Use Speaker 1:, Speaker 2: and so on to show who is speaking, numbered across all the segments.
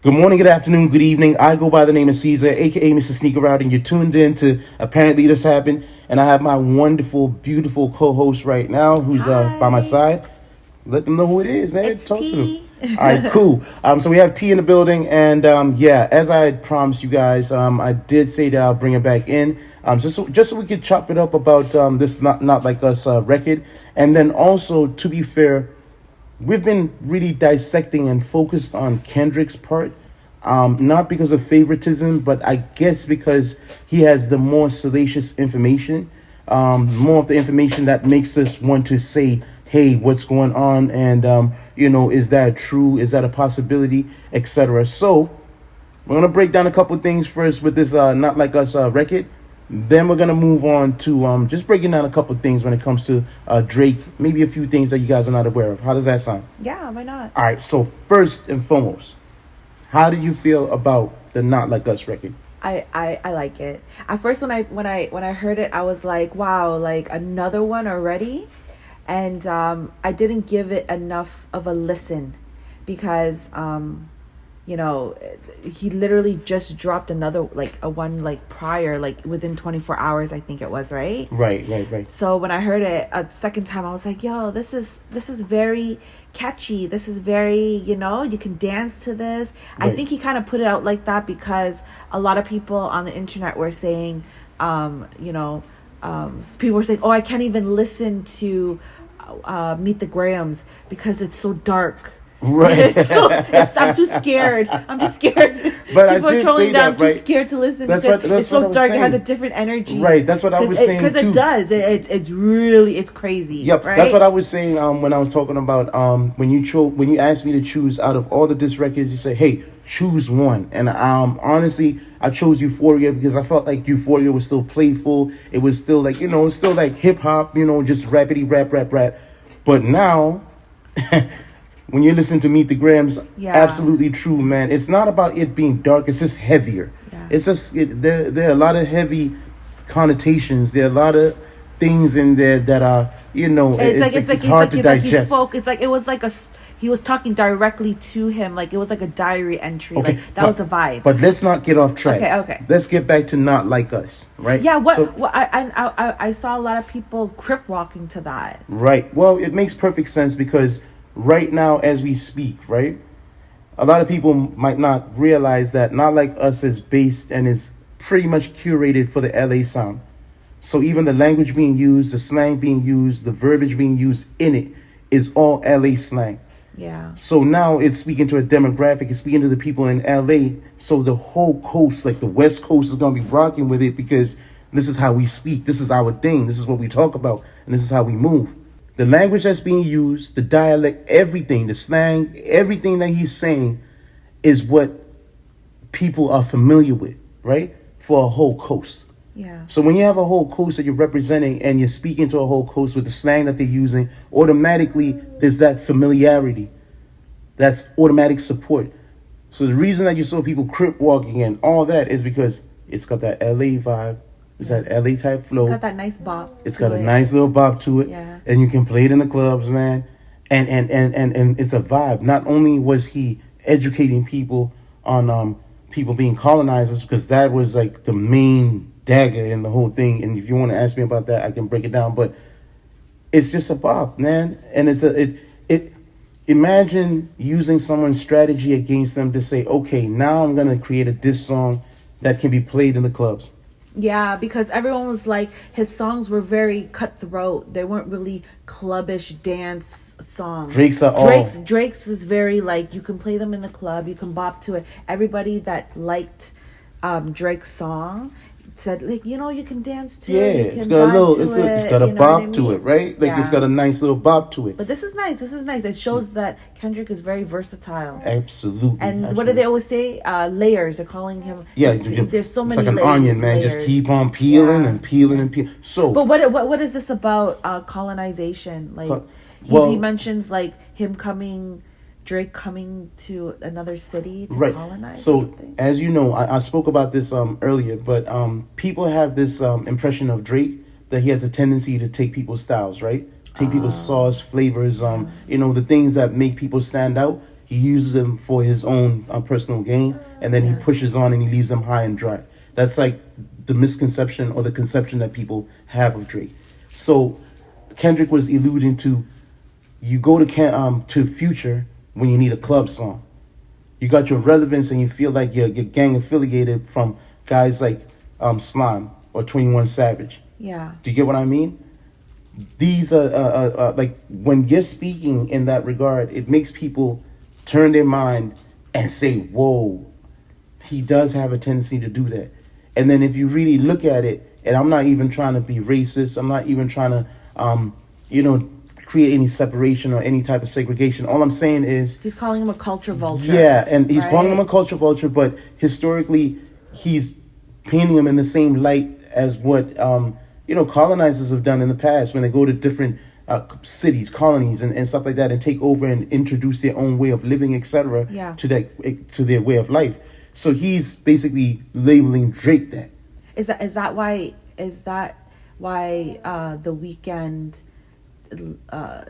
Speaker 1: Good morning, good afternoon, good evening. I go by the name of Caesar, aka Mr. Sneaker Out, and you're tuned in to Apparently This Happened. And I have my wonderful, beautiful co-host right now, who's by my
Speaker 2: Hi,
Speaker 1: side. Let them know who it is, man.
Speaker 2: it's
Speaker 1: Talk to them.
Speaker 2: T.
Speaker 1: All right, cool. So we have T in the building, and yeah, as I had promised you guys, I did say that I'll bring it back in, just so we could chop it up about this not like us record, and then also to be fair, we've been really dissecting and focused on Kendrick's part, not because of favoritism, but I guess because he has the more salacious information, more of the information that makes us want to say, "Hey, what's going on?" And is that true? Is that a possibility, etc. So we're gonna break down a couple things first with this "Not Like Us" record. Then we're gonna move on to just breaking down a couple things when it comes to Drake. Maybe a few things that you guys are not aware of. How does that sound?
Speaker 2: Yeah, why not?
Speaker 1: All right. So first and foremost, how did you feel about the "Not Like Us" record?
Speaker 2: I like it. At first, when I heard it, I was like, wow, like another one already, and I didn't give it enough of a listen because you know he literally just dropped another like a one like prior like within 24 hours, I think it was, right?
Speaker 1: Right.
Speaker 2: So when I heard it a second time, I was like, "Yo, this is very catchy. This is very, you can dance to this." I
Speaker 1: Right.
Speaker 2: think he kind of put it out like that because a lot of people on the internet were saying, people were saying, "Oh, I can't even listen to Meet the Grahams because it's so dark."
Speaker 1: Right.
Speaker 2: I'm too scared. I'm just scared.
Speaker 1: But I
Speaker 2: People are
Speaker 1: did
Speaker 2: trolling
Speaker 1: say
Speaker 2: that.
Speaker 1: that,
Speaker 2: I'm too
Speaker 1: right?
Speaker 2: scared to listen
Speaker 1: That's
Speaker 2: because
Speaker 1: what- that's
Speaker 2: it's
Speaker 1: what I
Speaker 2: so
Speaker 1: was
Speaker 2: dark. It has a
Speaker 1: saying.
Speaker 2: different energy.
Speaker 1: Right. That's what I was saying
Speaker 2: Because
Speaker 1: too.
Speaker 2: it does. It's really it's crazy.
Speaker 1: Yep,
Speaker 2: Right.
Speaker 1: that's what I was saying when I was talking about when you asked me to choose out of all the disc records, you said, "Hey, choose one." And honestly, I chose Euphoria because I felt like Euphoria was still playful. It was still like it's still like hip hop, just rapidy rap. But now, when you listen to Meet the Grams,
Speaker 2: Yeah.
Speaker 1: absolutely true, man. It's not about it being dark. It's just heavier.
Speaker 2: Yeah.
Speaker 1: It's just there are a lot of heavy connotations. There are a lot of things in there that are it's hard to digest.
Speaker 2: He spoke. It's like it was like he was talking directly to him. Like it was like a diary entry.
Speaker 1: Okay,
Speaker 2: Like that was a vibe.
Speaker 1: But let's not get off track.
Speaker 2: Okay.
Speaker 1: Let's get back to Not Like Us, right?
Speaker 2: Yeah.
Speaker 1: So-
Speaker 2: What I saw a lot of people crip walking to that.
Speaker 1: right. Well, it makes perfect sense because right now, as we speak, right, a lot of people might not realize that Not Like Us is based and is pretty much curated for the LA sound. So even the language being used, the slang being used, the verbiage being used in it is all LA slang.
Speaker 2: Yeah.
Speaker 1: So now it's speaking to a demographic, it's speaking to the people in LA. So the whole coast, like the West Coast, is going to be rocking with it because this is how we speak. This is our thing. This is what we talk about. And this is how we move. The language that's being used, the dialect, everything, the slang, everything that he's saying is what people are familiar with, right? For a whole coast.
Speaker 2: Yeah.
Speaker 1: So when you have a whole coast that you're representing and you're speaking to a whole coast with the slang that they're using, automatically there's that familiarity. That's automatic support. So the reason that you saw people crip walking and all that is because it's got that LA vibe. It's that LA type flow.
Speaker 2: Got that nice bop.
Speaker 1: It's
Speaker 2: to
Speaker 1: got a
Speaker 2: it.
Speaker 1: nice little bop to it.
Speaker 2: Yeah.
Speaker 1: And you can play it in the clubs, man. And it's a vibe. Not only was he educating people on people being colonizers, because that was like the main dagger in the whole thing. And if you want to ask me about that, I can break it down. But it's just a bop, man. And it imagine using someone's strategy against them to say, okay, now I'm gonna create a diss song that can be played in the clubs.
Speaker 2: Yeah, because everyone was like, his songs were very cutthroat. They weren't really clubbish dance songs.
Speaker 1: Drake's are all
Speaker 2: Drake's is very like you can play them in the club, you can bop to it. Everybody that liked Drake's song said like you can dance to
Speaker 1: yeah,
Speaker 2: it. You
Speaker 1: it's
Speaker 2: can
Speaker 1: got a
Speaker 2: vibe
Speaker 1: little,
Speaker 2: to
Speaker 1: it's
Speaker 2: it,
Speaker 1: got a
Speaker 2: you know what I
Speaker 1: bop to
Speaker 2: mean?
Speaker 1: it, right? Like it's
Speaker 2: Yeah.
Speaker 1: got a nice little bop to it.
Speaker 2: But this is nice. This is nice. It shows that Kendrick is very versatile.
Speaker 1: Absolutely.
Speaker 2: And what do they always say? Layers. They're calling him.
Speaker 1: Yeah,
Speaker 2: there's so
Speaker 1: it's
Speaker 2: many.
Speaker 1: like an
Speaker 2: layers,
Speaker 1: onion, man. Just
Speaker 2: layers.
Speaker 1: keep on peeling
Speaker 2: Yeah.
Speaker 1: and peeling and peeling. So,
Speaker 2: But what is this about colonization? Like
Speaker 1: well-
Speaker 2: he mentions like Drake coming to another city to
Speaker 1: right.
Speaker 2: colonize.
Speaker 1: So,
Speaker 2: something.
Speaker 1: as you know, I spoke about this earlier, but people have this impression of Drake that he has a tendency to take people's styles, right? Take people's sauce, flavors, the things that make people stand out. he uses them for his own personal gain, and then he pushes on and he leaves them high and dry. That's like the misconception or the conception that people have of Drake. So Kendrick was alluding to, you go to Future when you need a club song. You got your relevance and you feel like you're gang affiliated from guys like Slime or 21 Savage.
Speaker 2: Yeah.
Speaker 1: Do you get what I mean? These are like, when you're speaking in that regard, it makes people turn their mind and say, whoa, he does have a tendency to do that. And then if you really look at it, and I'm not even trying to be racist, I'm not even trying to, create any separation or any type of segregation. All I'm saying is,
Speaker 2: He's calling him a culture vulture.
Speaker 1: yeah, and he's
Speaker 2: right?
Speaker 1: calling him a culture vulture, but historically, he's painting him in the same light as what colonizers have done in the past when they go to different cities, colonies, and stuff like that, and take over and introduce their own way of living, etc.
Speaker 2: Yeah.
Speaker 1: to their way of life. So he's basically labeling Drake that.
Speaker 2: Is that why The Weeknd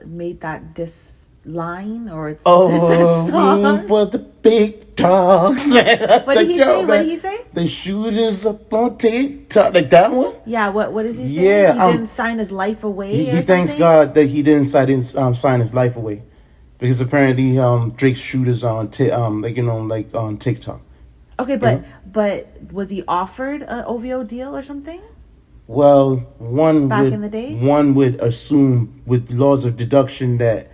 Speaker 2: made that diss line, or it's that song?
Speaker 1: For the big dogs.
Speaker 2: What did he say? What did he say?
Speaker 1: The shooters up on TikTok, like that one.
Speaker 2: Yeah. What does he say?
Speaker 1: Yeah,
Speaker 2: he didn't sign his life away.
Speaker 1: He thanks God that he didn't sign his life away, because apparently Drake's shooters are on on TikTok.
Speaker 2: Okay, but was he offered an OVO deal or something?
Speaker 1: Well, one
Speaker 2: in the day?
Speaker 1: One would assume, with laws of deduction, that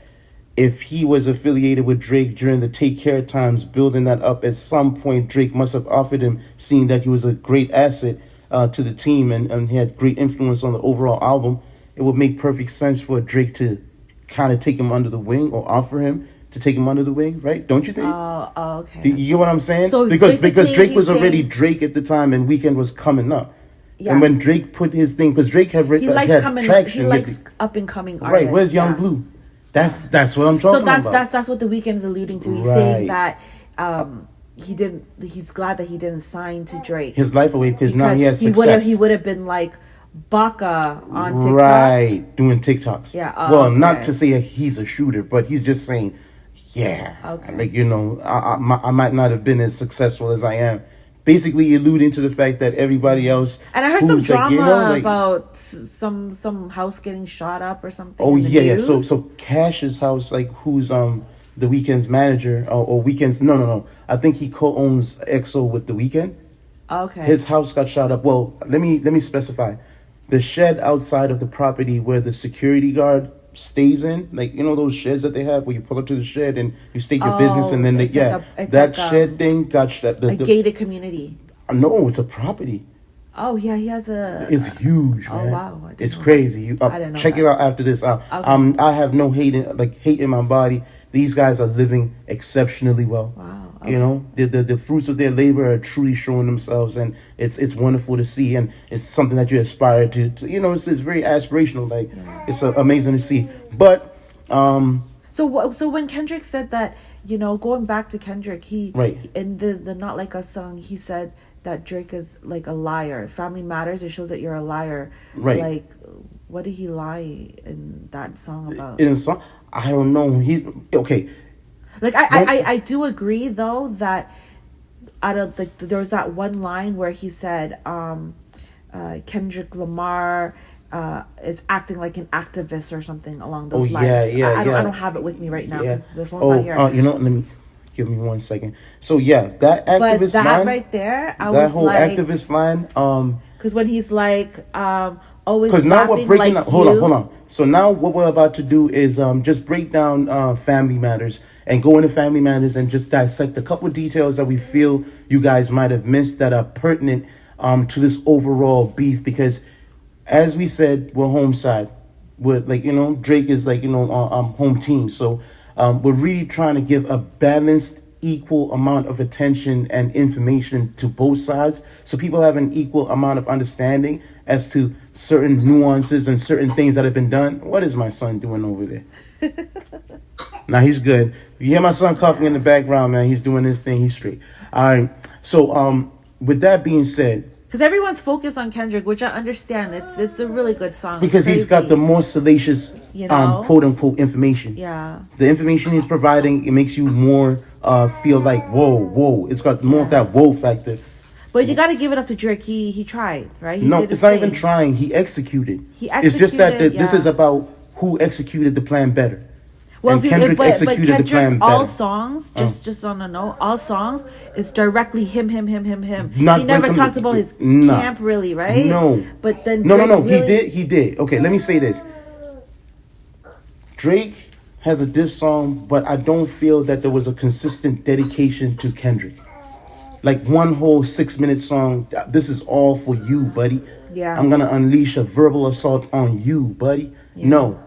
Speaker 1: if he was affiliated with Drake during the Take Care times, building that up, at some point Drake must have offered him, seeing that he was a great asset to the team and he had great influence on the overall album. It would make perfect sense for Drake to kind of take him under the wing, or offer him to take him under the wing, right? Don't you think?
Speaker 2: Oh, okay.
Speaker 1: You get what I'm saying?
Speaker 2: So
Speaker 1: because Drake was
Speaker 2: saying,
Speaker 1: already Drake at the time, and Weeknd was coming up.
Speaker 2: Yeah.
Speaker 1: And when Drake put his thing, because Drake had traction.
Speaker 2: He likes up and coming artists.
Speaker 1: Right? Where's Young Blue? That's what I'm talking about.
Speaker 2: So that's what The Weeknd is alluding to. He's saying that he's glad that he didn't sign to Drake
Speaker 1: his life away, because now he has success.
Speaker 2: He would have been like Baka on TikTok.
Speaker 1: Right, doing TikToks.
Speaker 2: Yeah.
Speaker 1: Not to say he's a shooter, but he's just saying, yeah.
Speaker 2: Okay.
Speaker 1: Like, I might not have been as successful as I am. Basically alluding to the fact that everybody else.
Speaker 2: And I heard some drama about some house getting shot up or something.
Speaker 1: Oh, yeah.
Speaker 2: News.
Speaker 1: So Cash's house, like, who's The Weeknd's manager, or Weeknd's, no. I think he co-owns EXO with The Weeknd.
Speaker 2: Okay.
Speaker 1: His house got shot up. Well, let me specify. The shed outside of the property where the security guard stays in, like, those sheds that they have where you pull up to the shed and you state your business, and then shed thing got shut.
Speaker 2: A gated community.
Speaker 1: No, it's a property.
Speaker 2: Oh yeah, he has a.
Speaker 1: It's huge, man.
Speaker 2: Oh wow,
Speaker 1: it's crazy.
Speaker 2: I didn't know
Speaker 1: check
Speaker 2: that.
Speaker 1: it out after this. Okay. I have no hate in my body. These guys are living exceptionally well.
Speaker 2: Wow. Okay.
Speaker 1: The fruits of their labor are truly showing themselves, and it's wonderful to see, and it's something that you aspire to. It's very aspirational. Like, it's amazing to see. But
Speaker 2: so when Kendrick said that, going back to Kendrick, he in the Not Like Us song, he said that Drake is like a liar. Family Matters, it shows that you're a liar.
Speaker 1: Right.
Speaker 2: Like, what did he lie in that song about?
Speaker 1: In the song, I don't know. Okay.
Speaker 2: Like, I do agree though that out of there was that one line where he said Kendrick Lamar is acting like an activist or something along those lines. I don't have it with me right now because the phone's not here.
Speaker 1: Let me give me 1 second. So that activist
Speaker 2: but that
Speaker 1: line
Speaker 2: right there,
Speaker 1: that whole activist line.
Speaker 2: Because when he's like always.
Speaker 1: Because now we're breaking
Speaker 2: like
Speaker 1: down. Hold on. So now what we're about to do is just break down Family Matters and go into Family Matters and just dissect a couple of details that we feel you guys might have missed that are pertinent to this overall beef. Because as we said, we're home side. We're Drake is home team. So we're really trying to give a balanced, equal amount of attention and information to both sides, so people have an equal amount of understanding as to certain nuances and certain things that have been done. What is my son doing over there? Now he's good. You hear my son coughing in the background, man. He's doing his thing. He's straight. All right. So with that being said,
Speaker 2: Because everyone's focused on Kendrick, which I understand. It's a really good song. It's
Speaker 1: Because he's got
Speaker 2: crazy,
Speaker 1: the more salacious,
Speaker 2: you know?
Speaker 1: quote unquote information.
Speaker 2: Yeah.
Speaker 1: The information he's providing, it makes you more feel like whoa. It's got more of that whoa factor.
Speaker 2: But you got to give it up to Drake. He tried, right? He
Speaker 1: No,
Speaker 2: did his
Speaker 1: it's not even
Speaker 2: thing.
Speaker 1: trying. He executed.
Speaker 2: He
Speaker 1: It's just that
Speaker 2: executed,
Speaker 1: this
Speaker 2: yeah.
Speaker 1: is about who executed the plan better.
Speaker 2: Well,
Speaker 1: And
Speaker 2: if you,
Speaker 1: Kendrick
Speaker 2: but
Speaker 1: executed the
Speaker 2: Kendrick,
Speaker 1: plan
Speaker 2: all
Speaker 1: better.
Speaker 2: songs, just on a note, all songs is directly him.
Speaker 1: Not
Speaker 2: He never
Speaker 1: when it
Speaker 2: talked
Speaker 1: comes-
Speaker 2: about his
Speaker 1: Nah.
Speaker 2: camp, really, right?
Speaker 1: No.
Speaker 2: But then
Speaker 1: No.
Speaker 2: Drake really-
Speaker 1: He did. Okay, let me say this. Drake has a diss song, but I don't feel that there was a consistent dedication to Kendrick. Like one whole 6-minute song. This is all for you, buddy.
Speaker 2: Yeah.
Speaker 1: I'm gonna unleash a verbal assault on you, buddy.
Speaker 2: Yeah.
Speaker 1: No.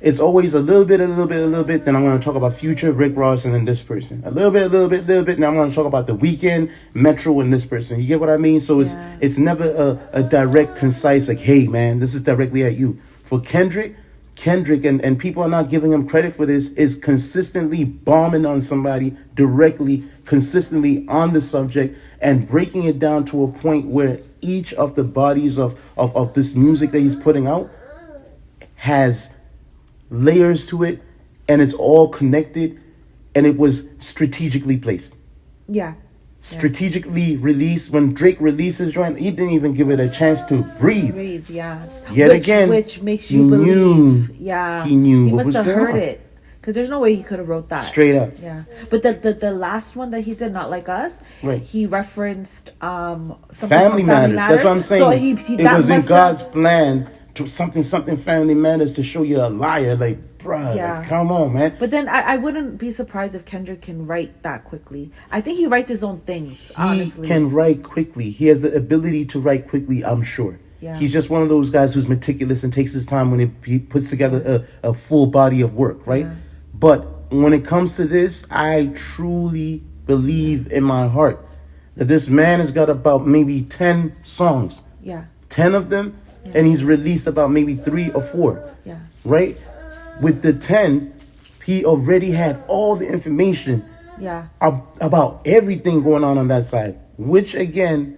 Speaker 1: It's always a little bit. Then I'm gonna talk about Future, Rick Ross, and then this person. A little bit. Now I'm gonna talk about The Weeknd, Metro, and this person. You get what I mean? So
Speaker 2: Yeah.
Speaker 1: it's never a direct, concise, like, hey man, this is directly at you. For Kendrick, and people are not giving him credit for this, is consistently bombing on somebody directly, consistently on the subject, and breaking it down to a point where each of the bodies of this music that he's putting out has layers to it, and it's all connected, and it was strategically placed.
Speaker 2: Yeah.
Speaker 1: Strategically released. When Drake released his joint, he didn't even give it a chance to breathe.
Speaker 2: Breathe, yeah.
Speaker 1: Yet again,
Speaker 2: which makes
Speaker 1: he
Speaker 2: you believe.
Speaker 1: knew-
Speaker 2: Yeah.
Speaker 1: he knew
Speaker 2: He
Speaker 1: what
Speaker 2: must
Speaker 1: was
Speaker 2: have
Speaker 1: going
Speaker 2: heard
Speaker 1: on.
Speaker 2: it. Because there's no way he could have wrote that.
Speaker 1: Straight up.
Speaker 2: Yeah. But the last one that he did, Not Like Us,
Speaker 1: Right.
Speaker 2: he referenced something
Speaker 1: Family
Speaker 2: from
Speaker 1: Matters. That's what I'm saying.
Speaker 2: So
Speaker 1: it
Speaker 2: that
Speaker 1: was in
Speaker 2: must
Speaker 1: God's
Speaker 2: have-
Speaker 1: plan to something Family Matters to show you a liar. Like, bruh,
Speaker 2: Yeah.
Speaker 1: like, come on, man.
Speaker 2: But then I wouldn't be surprised if Kendrick can write that quickly. I think he writes his own things, honestly.
Speaker 1: He can write quickly. He has the ability to write quickly, I'm sure.
Speaker 2: Yeah.
Speaker 1: He's just one of those guys who's meticulous and takes his time when he puts together a full body of work, right?
Speaker 2: Yeah.
Speaker 1: But when it comes to this, I truly believe in my heart that this man has got about maybe 10 songs.
Speaker 2: Yeah.
Speaker 1: 10 of them, and he's released about maybe 3 or 4.
Speaker 2: Yeah.
Speaker 1: Right? With the 10, he already had all the information
Speaker 2: Yeah.
Speaker 1: about everything going on that side, which again,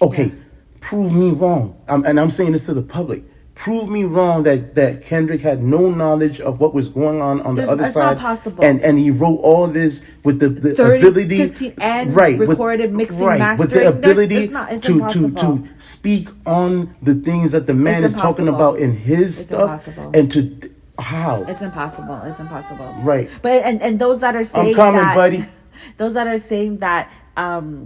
Speaker 1: okay, prove me wrong. And I'm saying this to the public. Prove me wrong that Kendrick had no knowledge of what was going on the
Speaker 2: There's-
Speaker 1: other
Speaker 2: it's
Speaker 1: side.
Speaker 2: not possible.
Speaker 1: And he wrote all this with the
Speaker 2: 30,
Speaker 1: ability,
Speaker 2: 15 and
Speaker 1: with-
Speaker 2: recorded, mixing,
Speaker 1: with the
Speaker 2: mastering. There's-
Speaker 1: ability
Speaker 2: it's not- it's
Speaker 1: to
Speaker 2: impossible.
Speaker 1: speak on the things that the man
Speaker 2: It's
Speaker 1: is talking
Speaker 2: impossible.
Speaker 1: about in his
Speaker 2: It's
Speaker 1: stuff,
Speaker 2: impossible.
Speaker 1: and to how.
Speaker 2: It's impossible. It's impossible.
Speaker 1: Right.
Speaker 2: But and those that are saying
Speaker 1: coming,
Speaker 2: that,
Speaker 1: buddy.
Speaker 2: Those that are saying that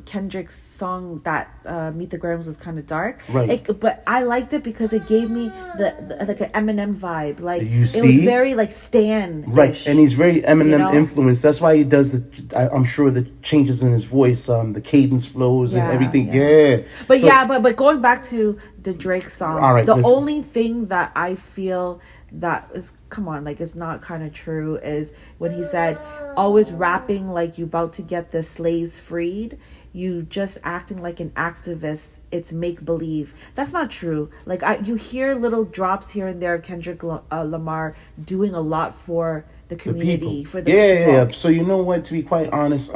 Speaker 2: Kendrick's song that Meet the Grams was kind of dark.
Speaker 1: Right.
Speaker 2: But I liked it because it gave me the like an Eminem vibe. Like
Speaker 1: You
Speaker 2: it was
Speaker 1: see?
Speaker 2: very like Stan.
Speaker 1: Right, and he's very Eminem
Speaker 2: You know?
Speaker 1: influenced. That's why he does I'm sure the changes in his voice, the cadence flows and
Speaker 2: Yeah,
Speaker 1: everything.
Speaker 2: yeah.
Speaker 1: Yeah.
Speaker 2: But
Speaker 1: So-
Speaker 2: yeah, but going back to the Drake song,
Speaker 1: All right,
Speaker 2: the
Speaker 1: listen.
Speaker 2: only thing that I feel that is, come on, like it's not kind of true, is when he said, always rapping like you about to get the slaves freed, you just acting like an activist, it's make believe. That's not true. Like you hear little drops here and there of Kendrick Lamar doing a lot for the
Speaker 1: the
Speaker 2: community,
Speaker 1: people.
Speaker 2: for the
Speaker 1: yeah,
Speaker 2: people.
Speaker 1: yeah. So you know what? To be quite honest,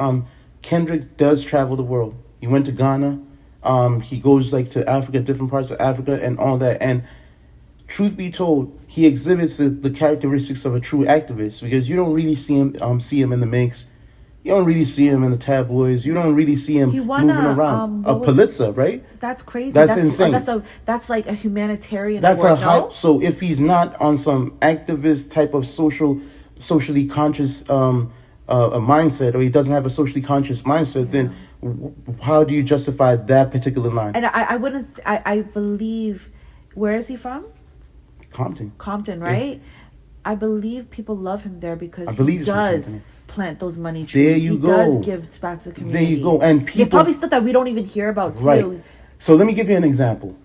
Speaker 1: Kendrick does travel the world. He went to Ghana. He goes like to Africa, different parts of Africa, and all that. And truth be told, he exhibits the characteristics of a true activist, because you don't really see him in the mix. You don't really see him in the tabloids. You don't really see him
Speaker 2: He won
Speaker 1: moving
Speaker 2: a,
Speaker 1: around.
Speaker 2: what
Speaker 1: A
Speaker 2: was
Speaker 1: Pulitzer, right?
Speaker 2: That's crazy.
Speaker 1: That's insane.
Speaker 2: That's like a humanitarian
Speaker 1: That's
Speaker 2: award,
Speaker 1: a hype.
Speaker 2: no?
Speaker 1: So if he's not on some activist type of socially conscious a mindset, or he doesn't have a socially conscious mindset, then how do you justify that particular line?
Speaker 2: And I wouldn't. I believe. Where is he from? Compton, right? I believe people love him there because
Speaker 1: I believe
Speaker 2: he
Speaker 1: he's from
Speaker 2: does
Speaker 1: Compton.
Speaker 2: plant those money trees.
Speaker 1: There you
Speaker 2: he does
Speaker 1: go.
Speaker 2: give back to the community.
Speaker 1: There you go. And
Speaker 2: They
Speaker 1: people,
Speaker 2: probably stuff that we don't even hear about too.
Speaker 1: right? So let me give you an example.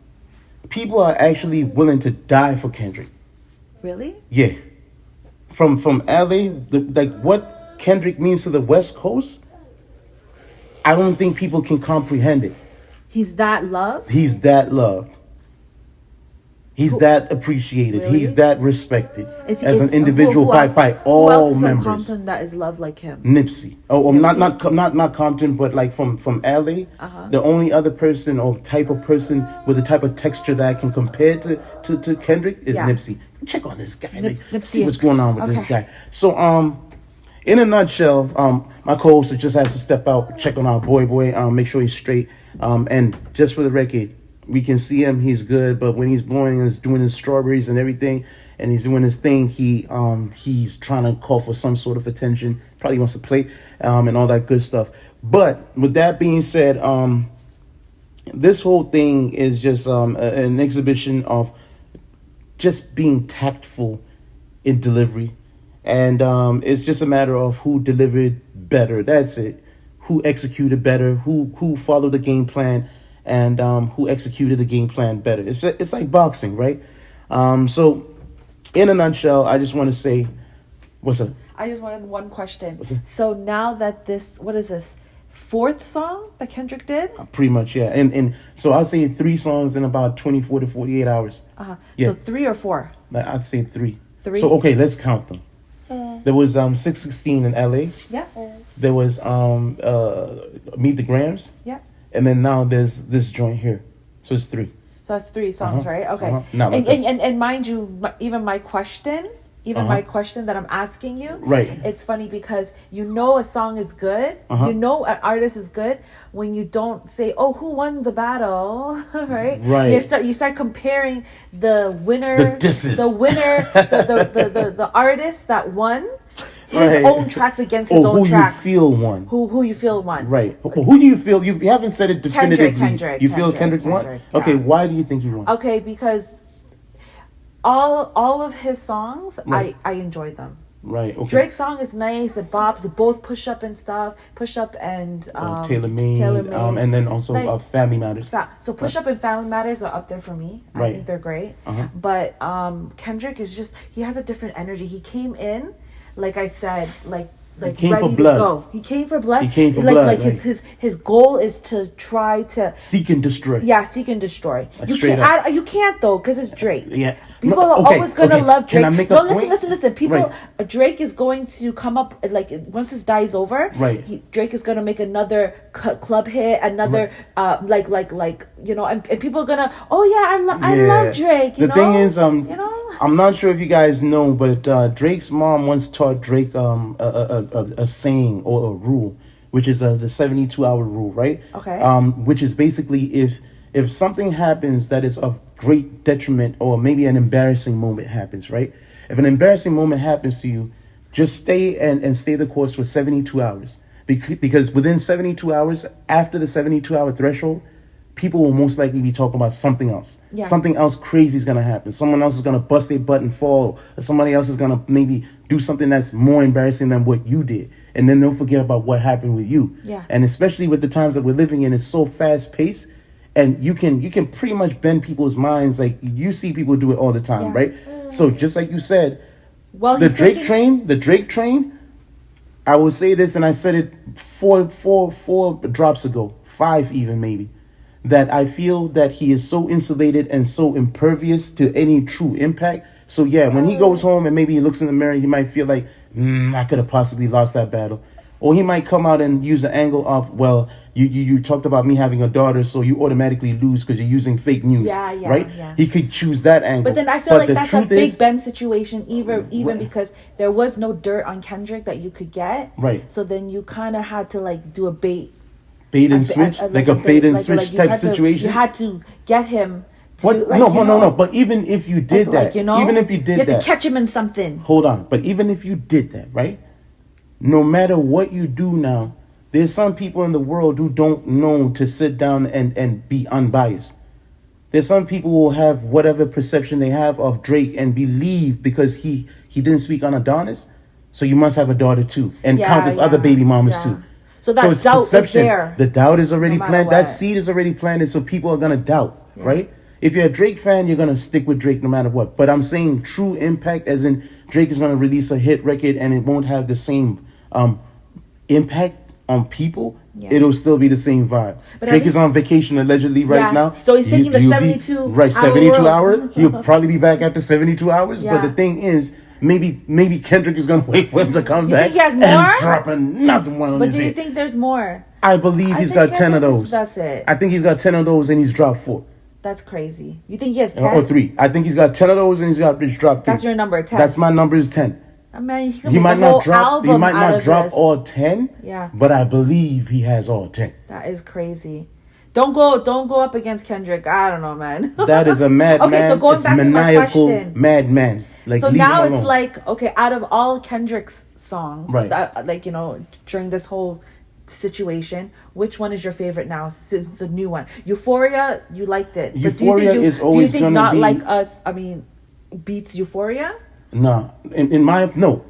Speaker 1: People are actually willing to die for Kendrick.
Speaker 2: Really?
Speaker 1: Yeah, from LA, like what Kendrick means to the West Coast, I don't think people can comprehend it.
Speaker 2: He's that loved.
Speaker 1: He's that loved. He's that appreciated.
Speaker 2: Really?
Speaker 1: He's that respected
Speaker 2: Is
Speaker 1: as an
Speaker 2: is-
Speaker 1: individual
Speaker 2: who
Speaker 1: by
Speaker 2: else-
Speaker 1: by
Speaker 2: who
Speaker 1: all
Speaker 2: else is from
Speaker 1: members.
Speaker 2: Compton that is loved like him?
Speaker 1: Nipsey. Oh,
Speaker 2: Nipsey.
Speaker 1: not Compton, but like from LA. The only other person or type of person with the type of texture that I can compare to Kendrick is
Speaker 2: Yeah.
Speaker 1: Nipsey. Check on this guy.
Speaker 2: Nipsey.
Speaker 1: See what's going on with this
Speaker 2: Okay.
Speaker 1: guy. So in a nutshell, my co-host just has to step out, check on our boy, make sure he's straight. And just for the record, we can see him, he's good, but when he's blowing and doing his strawberries and everything, and he's doing his thing, he's trying to call for some sort of attention, probably wants to play, and all that good stuff. But with that being said, this whole thing is just an exhibition of just being tactful in delivery. And it's just a matter of who delivered better. That's it. Who executed better, who followed the game plan, and who executed the game plan better. It's like boxing, right? So in a nutshell, I just want to say, what's up?
Speaker 2: I just wanted one question.
Speaker 1: What's that?
Speaker 2: So now that what is this? Fourth song that Kendrick did?
Speaker 1: Pretty much, yeah. And so I'll say 3 songs in about 24 to 48 hours. Yeah.
Speaker 2: So 3 or 4?
Speaker 1: I'd say 3.
Speaker 2: 3?
Speaker 1: So, okay, let's count them. There was 616 in LA.
Speaker 2: Yeah.
Speaker 1: There was Meet the Grams.
Speaker 2: Yeah.
Speaker 1: And then now there's this joint here. So it's 3.
Speaker 2: So that's 3 songs, right? Okay.
Speaker 1: Not like this.
Speaker 2: And mind you, even my question that I'm asking you,
Speaker 1: Right.
Speaker 2: it's funny because you know a song is good, you know an artist is good when you don't say, oh, who won the battle, right?
Speaker 1: Right.
Speaker 2: You start comparing the winner,
Speaker 1: The disses.
Speaker 2: the artist that won his
Speaker 1: Right.
Speaker 2: own tracks against his own
Speaker 1: who
Speaker 2: tracks.
Speaker 1: you feel won.
Speaker 2: Who you feel won.
Speaker 1: Right. Who do you feel? You haven't said it definitively.
Speaker 2: Kendrick,
Speaker 1: You feel Kendrick won?
Speaker 2: Kendrick,
Speaker 1: Okay,
Speaker 2: yeah.
Speaker 1: why do you think he won?
Speaker 2: Okay, because all of his songs,
Speaker 1: Right.
Speaker 2: I enjoy them.
Speaker 1: Right. Okay.
Speaker 2: Drake's song is nice. It bops. They both push up and stuff. Push up and
Speaker 1: Taylor Made, and then also
Speaker 2: Like,
Speaker 1: Family Matters.
Speaker 2: So Push Up and Family Matters are up there for me. I
Speaker 1: Right.
Speaker 2: think they're great. But Kendrick is just, he has a different energy. He came in, like I said, like
Speaker 1: came
Speaker 2: ready
Speaker 1: for
Speaker 2: to
Speaker 1: blood.
Speaker 2: go. He came for blood.
Speaker 1: He came for
Speaker 2: like,
Speaker 1: blood,
Speaker 2: Like
Speaker 1: like-
Speaker 2: his goal is to try to
Speaker 1: Seek and destroy.
Speaker 2: seek and destroy.
Speaker 1: Like
Speaker 2: You
Speaker 1: straight
Speaker 2: can't.
Speaker 1: up.
Speaker 2: You can't though, because it's Drake.
Speaker 1: Yeah.
Speaker 2: People
Speaker 1: No,
Speaker 2: are
Speaker 1: okay,
Speaker 2: always gonna
Speaker 1: okay.
Speaker 2: love Drake.
Speaker 1: Can I make a
Speaker 2: no,
Speaker 1: point?
Speaker 2: listen. People,
Speaker 1: Right.
Speaker 2: Drake is going to come up like once this dies over.
Speaker 1: Right.
Speaker 2: Drake is gonna make another club hit, another like you know, and people are gonna. Oh yeah, I love Drake. You
Speaker 1: The
Speaker 2: know?
Speaker 1: thing is,
Speaker 2: you know.
Speaker 1: I'm not sure if you guys know, but Drake's mom once taught Drake a saying or a rule, which is the 72-hour rule, right?
Speaker 2: Okay.
Speaker 1: Which is basically if something happens that is of great detriment or maybe an embarrassing moment happens, right? If an embarrassing moment happens to you, just stay and stay the course for 72 hours. Because within 72 hours, after the 72-hour threshold, people will most likely be talking about something else.
Speaker 2: Yeah.
Speaker 1: Something else crazy is going to happen. Someone else is going to bust their butt and fall. Or somebody else is going to maybe do something that's more embarrassing than what you did. And then they'll forget about what happened with you.
Speaker 2: Yeah.
Speaker 1: And especially with the times that we're living in, it's so fast paced. And you can pretty much bend people's minds. Like you see people do it all the time,
Speaker 2: Yeah.
Speaker 1: right? So just like you said,
Speaker 2: Well,
Speaker 1: the
Speaker 2: he's
Speaker 1: Drake
Speaker 2: taking-
Speaker 1: train, I will say this, and I said it four drops ago, 5 even maybe, that I feel that he is so insulated and so impervious to any true impact. So yeah, when he goes home and maybe he looks in the mirror, he might feel like, I could have possibly lost that battle. Or he might come out and use the angle of, well, you talked about me having a daughter, so you automatically lose because you're using fake news,
Speaker 2: Yeah,
Speaker 1: right?
Speaker 2: yeah.
Speaker 1: He could choose that angle.
Speaker 2: But then I feel like
Speaker 1: the
Speaker 2: that's a
Speaker 1: truth
Speaker 2: Big
Speaker 1: is-
Speaker 2: Ben situation, even
Speaker 1: Right.
Speaker 2: because there was no dirt on Kendrick that you could get.
Speaker 1: Right.
Speaker 2: So then you kind of had to like do a bait
Speaker 1: and switch, like a bait and switch
Speaker 2: you
Speaker 1: type
Speaker 2: had to-
Speaker 1: situation.
Speaker 2: You had to get him. To,
Speaker 1: What?
Speaker 2: like,
Speaker 1: No.
Speaker 2: you know,
Speaker 1: But even if you did that, even if you did
Speaker 2: you had
Speaker 1: that,
Speaker 2: to catch him in something.
Speaker 1: hold on. But even if you did that, right? No matter what you do now, there's some people in the world who don't know to sit down and be unbiased. There's some people who will have whatever perception they have of Drake and believe because he didn't speak on Adonis, so you must have a daughter too, and countless other baby mamas
Speaker 2: yeah.
Speaker 1: too.
Speaker 2: So that
Speaker 1: it's
Speaker 2: doubt is there.
Speaker 1: The doubt is already
Speaker 2: No matter
Speaker 1: planted. That
Speaker 2: what.
Speaker 1: seed is already planted, so people are gonna doubt, right? If you're a Drake fan, you're gonna stick with Drake no matter what. But I'm saying true impact, as in Drake is gonna release a hit record and it won't have the same impact on people,
Speaker 2: Yeah.
Speaker 1: it'll still be the same vibe.
Speaker 2: But at
Speaker 1: Drake is
Speaker 2: least-
Speaker 1: on vacation allegedly right
Speaker 2: Yeah.
Speaker 1: now.
Speaker 2: So he's taking the
Speaker 1: He'll
Speaker 2: 72
Speaker 1: right,
Speaker 2: hour
Speaker 1: 72
Speaker 2: rule.
Speaker 1: hours. He'll probably be back after 72 hours. But
Speaker 2: Yeah.
Speaker 1: the thing is, maybe Kendrick is gonna wait for him to come
Speaker 2: You
Speaker 1: back
Speaker 2: think he has
Speaker 1: and
Speaker 2: more?
Speaker 1: drop another one on
Speaker 2: But
Speaker 1: his
Speaker 2: do you
Speaker 1: head.
Speaker 2: think there's more?
Speaker 1: I believe
Speaker 2: I
Speaker 1: he's
Speaker 2: think
Speaker 1: got 10 of
Speaker 2: Kendrick
Speaker 1: those.
Speaker 2: That's it.
Speaker 1: I think he's got 10 of those and he's dropped 4
Speaker 2: That's crazy. You think he has 10?
Speaker 1: or 3. I think he's got 10 of those and he's dropped 3.
Speaker 2: That's your number, 10.
Speaker 1: That's my number is 10.
Speaker 2: I mean, he, can
Speaker 1: He
Speaker 2: make
Speaker 1: might
Speaker 2: a whole
Speaker 1: not drop.
Speaker 2: album
Speaker 1: He might
Speaker 2: out
Speaker 1: not
Speaker 2: of
Speaker 1: drop
Speaker 2: this.
Speaker 1: all 10.
Speaker 2: Yeah.
Speaker 1: But I believe he has all 10.
Speaker 2: That is crazy. Don't go up against Kendrick. I don't know, man.
Speaker 1: That is a madman.
Speaker 2: Okay, so going
Speaker 1: it's
Speaker 2: back to my
Speaker 1: maniacal
Speaker 2: question.
Speaker 1: madman. Like,
Speaker 2: So
Speaker 1: leave
Speaker 2: now
Speaker 1: him
Speaker 2: it's
Speaker 1: alone.
Speaker 2: like, okay, out of all Kendrick's songs,
Speaker 1: Right.
Speaker 2: that, like, you know, during this whole situation, which one is your favorite now since the new one? Euphoria, you liked it. But
Speaker 1: Euphoria is
Speaker 2: do you
Speaker 1: always
Speaker 2: think
Speaker 1: gonna
Speaker 2: Not
Speaker 1: be-
Speaker 2: Like Us, I mean, beats Euphoria?
Speaker 1: No, in my no.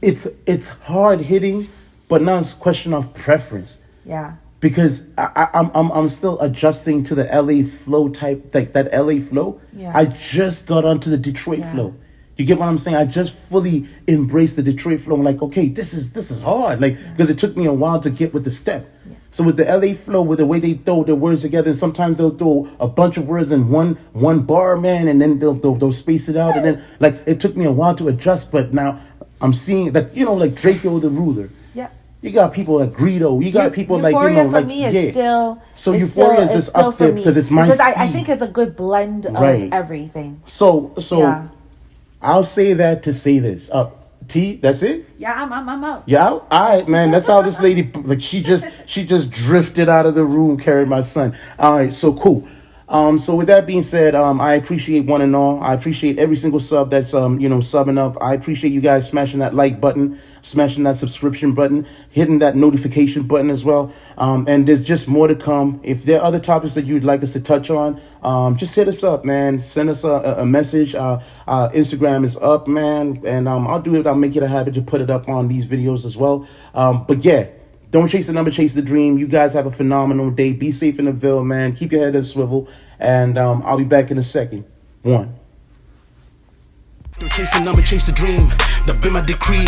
Speaker 1: It's hard hitting, but now it's a question of preference.
Speaker 2: Yeah.
Speaker 1: Because I'm still adjusting to the LA flow type, like that LA flow.
Speaker 2: Yeah.
Speaker 1: I just got onto the Detroit
Speaker 2: Yeah.
Speaker 1: flow. You get what I'm saying? I just fully embraced the Detroit flow. I'm like, okay, this is hard. Like, because it took me a while to get with the step.
Speaker 2: Yeah.
Speaker 1: So with the LA flow, with the way they throw the words together, and sometimes they'll throw a bunch of words in one bar, man, and then they'll space it out, and then like it took me a while to adjust, but now I'm seeing that, you know, like Draco the Ruler.
Speaker 2: Yeah.
Speaker 1: You got people like Greedo. You got people like, you
Speaker 2: Euphoria
Speaker 1: know,
Speaker 2: for
Speaker 1: like,
Speaker 2: me is
Speaker 1: yeah.
Speaker 2: still.
Speaker 1: So
Speaker 2: is
Speaker 1: Euphoria
Speaker 2: still-
Speaker 1: is
Speaker 2: still
Speaker 1: up
Speaker 2: for
Speaker 1: there
Speaker 2: me.
Speaker 1: because it's my
Speaker 2: Because I
Speaker 1: speed.
Speaker 2: think it's a good blend
Speaker 1: Right.
Speaker 2: of everything.
Speaker 1: So
Speaker 2: Yeah.
Speaker 1: I'll say that to say this. T, that's it?
Speaker 2: Yeah, I'm out.
Speaker 1: Yeah, all right, man. That's how this lady, like, she just drifted out of the room, carried my son. All right, so cool. So with that being said, I appreciate one and all. I appreciate every single sub that's subbing up. I appreciate you guys smashing that like button, smashing that subscription button, hitting that notification button as well. And there's just more to come. If there are other topics that you'd like us to touch on, just hit us up, man. Send us a message. Instagram is up, man, and I'll do it. I'll make it a habit to put it up on these videos as well. But yeah. Don't chase the number, chase the dream. You guys have a phenomenal day. Be safe in the Ville, man. Keep your head in a swivel. And I'll be back in a second. 1. Don't chase the number, chase the dream. That be my decree.